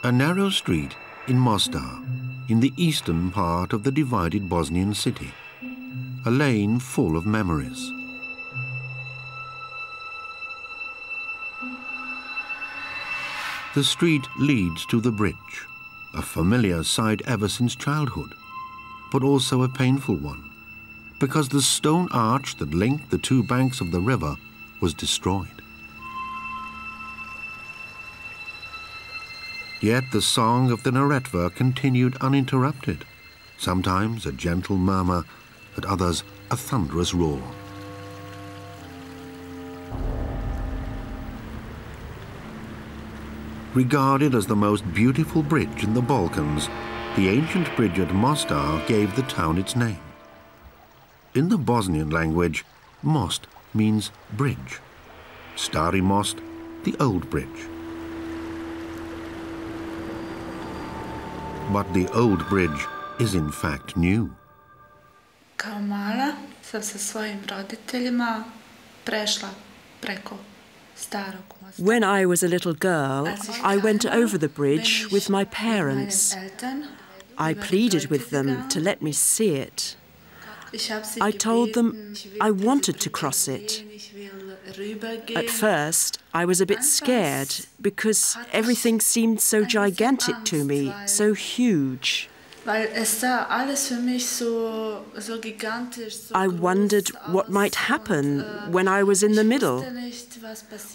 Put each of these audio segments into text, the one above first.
A narrow street in Mostar, in the eastern part of the divided Bosnian city. A lane full of memories. The street leads to the bridge, a familiar sight ever since childhood, but also a painful one, because the stone arch that linked the two banks of the river was destroyed. Yet the song of the Neretva continued uninterrupted, sometimes a gentle murmur, at others a thunderous roar. Regarded as the most beautiful bridge in the Balkans, the ancient bridge at Mostar gave the town its name. In the Bosnian language, Most means bridge. Stari Most, the old bridge. But the old bridge is in fact new. Kao mala sam sa svojim roditeljima prešla preko starog mosta. When I was a little girl, I went over the bridge with my parents. I pleaded with them to let me see it. I told them I wanted to cross it. At first, I was a bit scared because everything seemed so gigantic to me, so huge. I wondered what might happen when I was in the middle.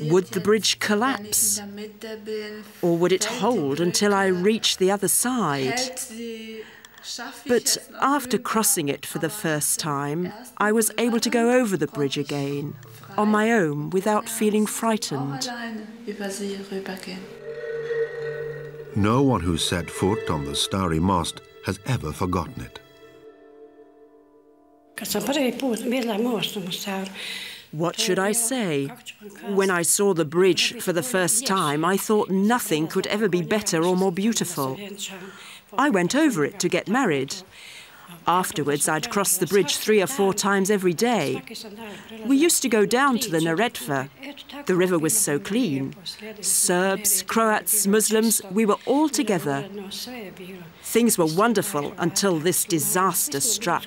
Would the bridge collapse? Or would it hold until I reached the other side? But after crossing it for the first time, I was able to go over the bridge again, on my own, without feeling frightened. No one who set foot on the Stari Most has ever forgotten it. What should I say? When I saw the bridge for the first time, I thought nothing could ever be better or more beautiful. I went over it to get married. Afterwards, I'd cross the bridge 3 or 4 times every day. We used to go down to the Neretva. The river was so clean. Serbs, Croats, Muslims, we were all together. Things were wonderful until this disaster struck.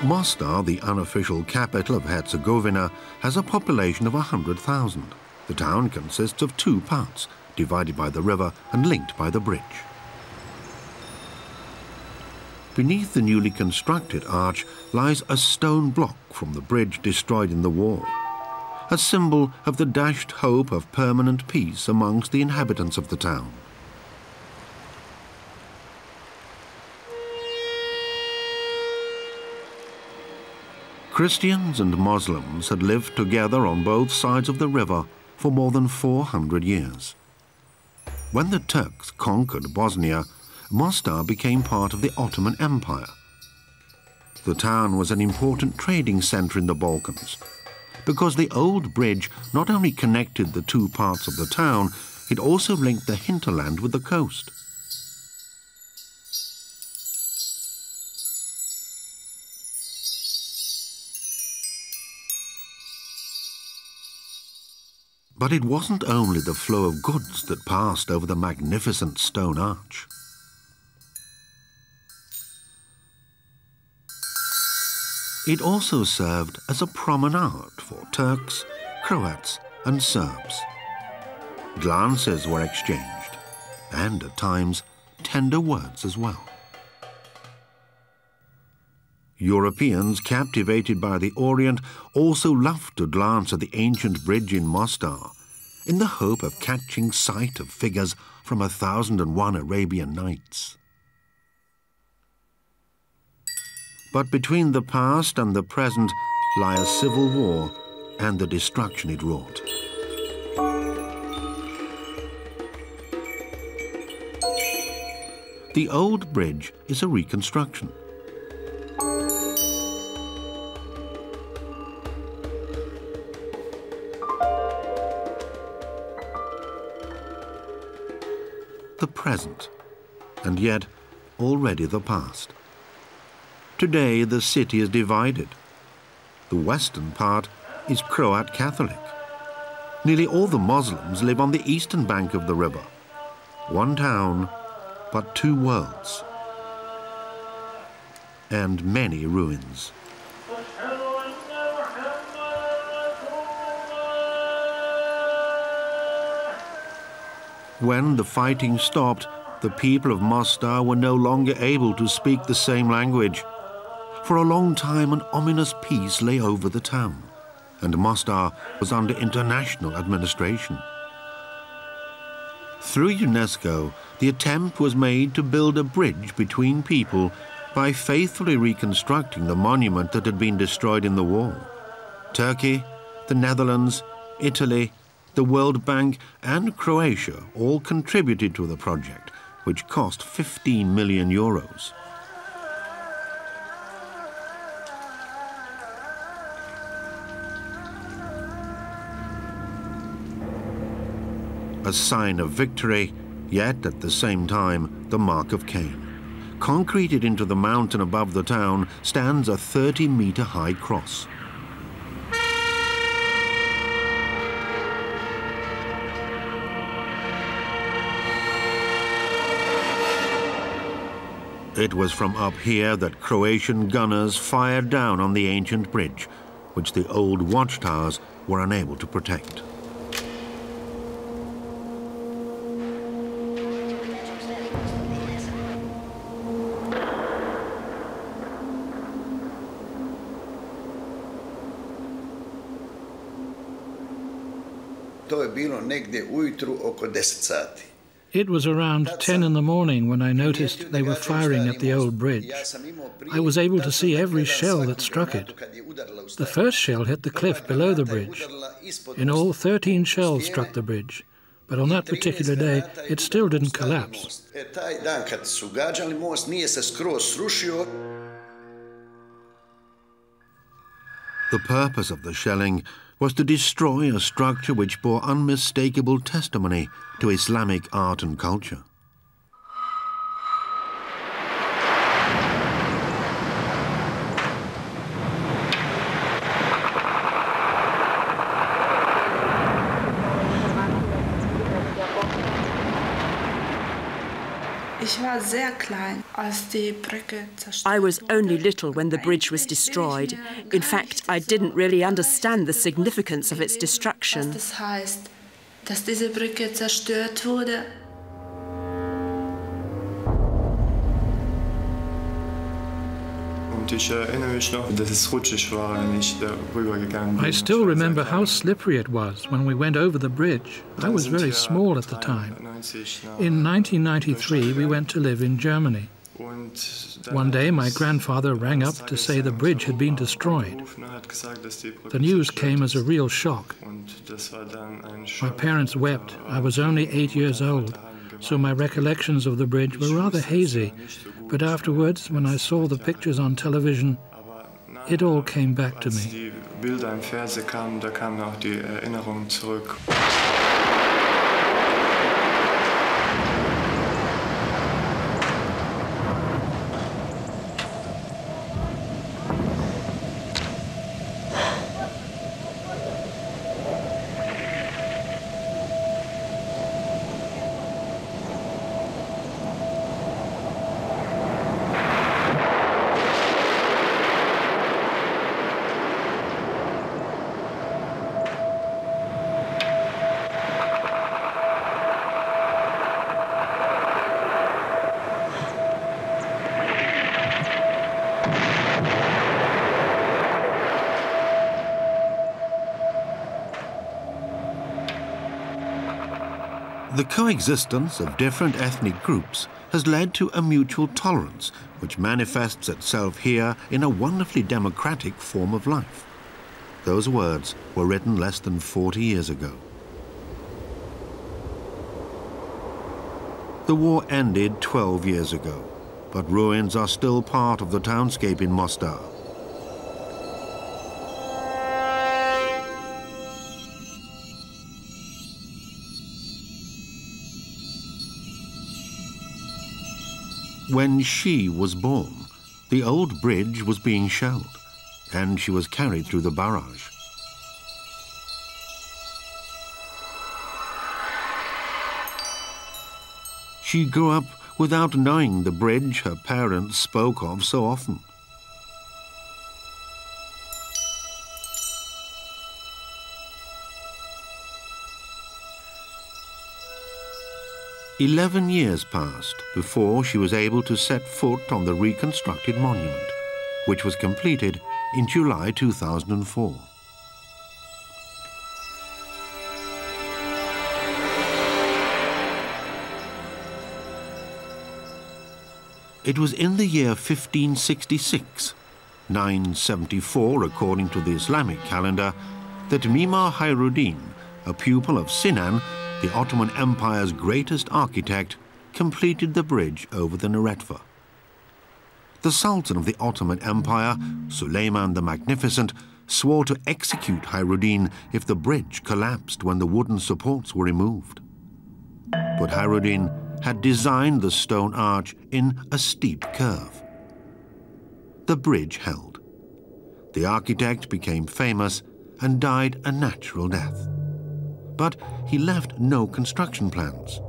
Mostar, the unofficial capital of Herzegovina, has a population of 100,000. The town consists of 2 parts, divided by the river and linked by the bridge. Beneath the newly constructed arch lies a stone block from the bridge destroyed in the war, a symbol of the dashed hope of permanent peace amongst the inhabitants of the town. Christians and Muslims had lived together on both sides of the river for more than 400 years. When the Turks conquered Bosnia, Mostar became part of the Ottoman Empire. The town was an important trading center in the Balkans, because the old bridge not only connected the 2 parts of the town, it also linked the hinterland with the coast. But it wasn't only the flow of goods that passed over the magnificent stone arch. It also served as a promenade for Turks, Croats and Serbs. Glances were exchanged, and at times tender words as well. Europeans captivated by the Orient also loved to glance at the ancient bridge in Mostar, in the hope of catching sight of figures from 1001 Arabian Nights. But between the past and the present lie a civil war and the destruction it wrought. The old bridge is a reconstruction. The present, and yet already the past. Today the city is divided. The western part is Croat Catholic. Nearly all the Muslims live on the eastern bank of the river. One town, but two worlds. And many ruins. When the fighting stopped, the people of Mostar were no longer able to speak the same language. For a long time, an ominous peace lay over the town, and Mostar was under international administration. Through UNESCO, the attempt was made to build a bridge between people by faithfully reconstructing the monument that had been destroyed in the war. Turkey, the Netherlands, Italy, the World Bank and Croatia all contributed to the project, which cost 15 million euros. A sign of victory, yet at the same time the mark of Cain. Concreted into the mountain above the town stands a 30-meter-high cross. It was from up here that Croatian gunners fired down on the ancient bridge, which the old watchtowers were unable to protect. It was around 10 in the morning when I noticed they were firing at the old bridge. I was able to see every shell that struck it. The first shell hit the cliff below the bridge. In all, 13 shells struck the bridge, but on that particular day, it still didn't collapse. The purpose of the shelling was to destroy a structure which bore unmistakable testimony to Islamic art and culture. I was only little when the bridge was destroyed. In fact, I didn't really understand the significance of its destruction. I still remember how slippery it was when we went over the bridge. I was very small at the time. In 1993, we went to live in Germany. One day, my grandfather rang up to say the bridge had been destroyed. The news came as a real shock. My parents wept. I was only 8 years old, so my recollections of the bridge were rather hazy. But afterwards, when I saw the pictures on television, it all came back to me. The coexistence of different ethnic groups has led to a mutual tolerance which manifests itself here in a wonderfully democratic form of life. Those words were written less than 40 years ago. The war ended 12 years ago, but ruins are still part of the townscape in Mostar. When she was born, the old bridge was being shelled. and she was carried through the barrage. She grew up without knowing the bridge her parents spoke of so often. "11 years passed before she was able to set foot on the reconstructed monument, which was completed in July 2004. It was in the year 1566, 974 according to the Islamic calendar, that Mimar Hayruddin, a pupil of Sinan, the Ottoman Empire's greatest architect, completed the bridge over the Neretva. The Sultan of the Ottoman Empire, Suleiman the Magnificent, swore to execute Hayruddin if the bridge collapsed when the wooden supports were removed. But Hayruddin had designed the stone arch in a steep curve. The bridge held. The architect became famous and died a natural death. But he left no construction plans.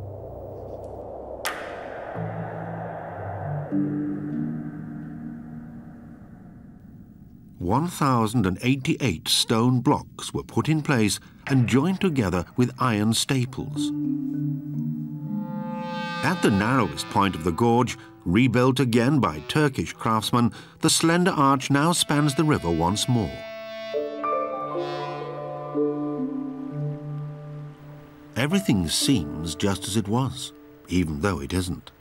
"1,088 stone blocks were put in place and joined together with iron staples. At the narrowest point of the gorge, rebuilt again by Turkish craftsmen, the slender arch now spans the river once more. Everything seems just as it was, even though it isn't.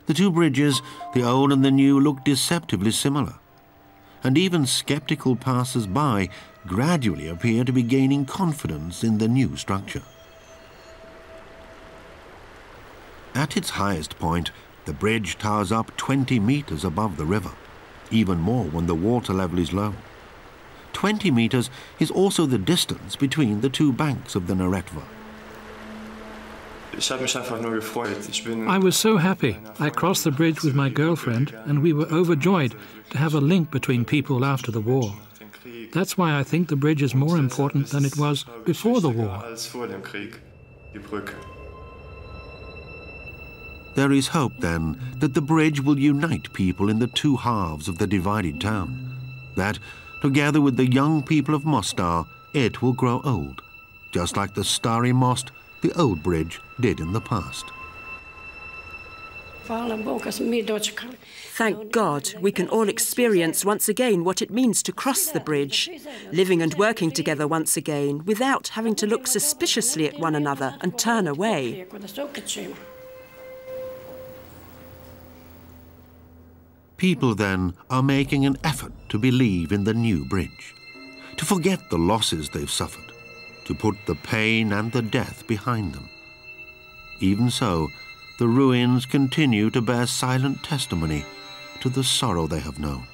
The two bridges, the old and the new, look deceptively similar. And even skeptical passers-by gradually appear to be gaining confidence in the new structure. At its highest point, the bridge towers up 20 meters above the river, even more when the water level is low. 20 meters is also the distance between the two banks of the Neretva. I was so happy. I crossed the bridge with my girlfriend and we were overjoyed to have a link between people after the war. That's why I think the bridge is more important than it was before the war. There is hope, then, that the bridge will unite people in the two halves of the divided town. That, together with the young people of Mostar, it will grow old, just like the Stari Most, the old bridge, did in the past. Thank God we can all experience once again what it means to cross the bridge, living and working together once again without having to look suspiciously at one another and turn away. People, then, are making an effort to believe in the new bridge, to forget the losses they've suffered, to put the pain and the death behind them. Even so, the ruins continue to bear silent testimony to the sorrow they have known.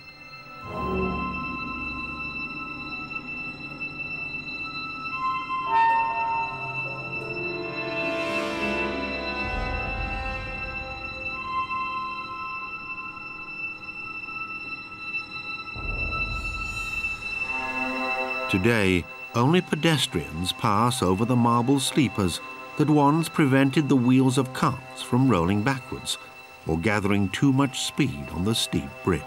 Today, only pedestrians pass over the marble sleepers that once prevented the wheels of carts from rolling backwards or gathering too much speed on the steep bridge.